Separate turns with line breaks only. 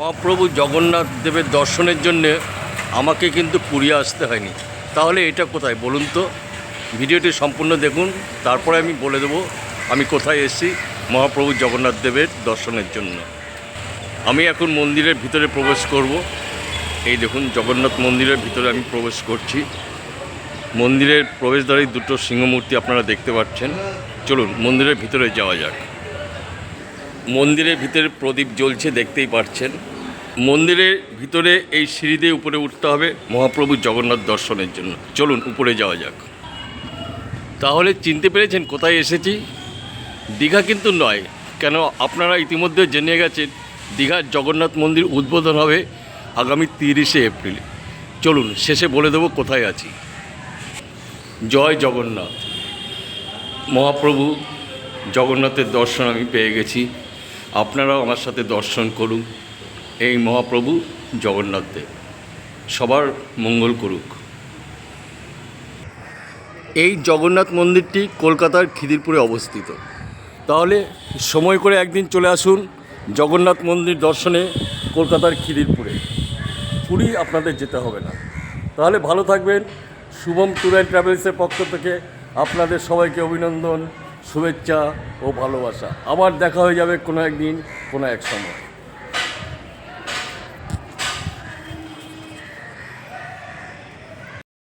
মহাপ্রভু জগন্নাথ দেবের দর্শনের জন্যে আমাকে কিন্তু পুরী আসতে হয়নি। তাহলে এটা কোথায় বলুন তো? ভিডিওটি সম্পূর্ণ দেখুন, তারপরে আমি বলে দেবো আমি কোথায় এসেছি মহাপ্রভু জগন্নাথ দেবের দর্শনের জন্য। আমি এখন মন্দিরের ভিতরে প্রবেশ করব। এই দেখুন, জগন্নাথ মন্দিরের ভিতরে আমি প্রবেশ করছি। মন্দিরের প্রবেশদ্বারেই দুটো সিংহমূর্তি আপনারা দেখতে পাচ্ছেন। চলুন মন্দিরের ভিতরে যাওয়া যাক। মন্দিরের ভিতরে প্রদীপ জ্বলছে, দেখতেই পাচ্ছেন। মন্দিরের ভিতরে এই সিঁড়ি দিয়ে উপরে উঠতে হবে মহাপ্রভু জগন্নাথ দর্শনের জন্য। চলুন উপরে যাওয়া যাক। তাহলে চিনতে পেরেছেন কোথায় এসেছি? দীঘা কিন্তু নয়, কেন আপনারা ইতিমধ্যে জেনে গেছেন দীঘার জগন্নাথ মন্দির উদ্বোধন হবে আগামী 30শে এপ্রিল। চলুন শেষে বলে দেবো কোথায় আছি। জয় জগন্নাথ। মহাপ্রভু জগন্নাথের দর্শন আমি পেয়ে গেছি। আপনারাও আমার সাথে দর্শন করুন এই মহাপ্রভু জগন্নাথ দেব। সবার মঙ্গল করুক। এই জগন্নাথ মন্দিরটি কলকাতার খিদিরপুরে অবস্থিত। তাহলে সময় করে একদিন চলে আসুন জগন্নাথ মন্দির দর্শনে কলকাতার খিদিরপুরে। পুরী আপনাদের যেতে হবে না। তাহলে ভালো থাকবেন। শুভম ট্যুর অ্যান্ড ট্রাভেলসের পক্ষ থেকে আপনাদের সবাইকে অভিনন্দন, শুভেচ্ছা ও ভালোবাসা। আবার দেখা হয়ে যাবে কোনো একদিন, কোনো এক সময়।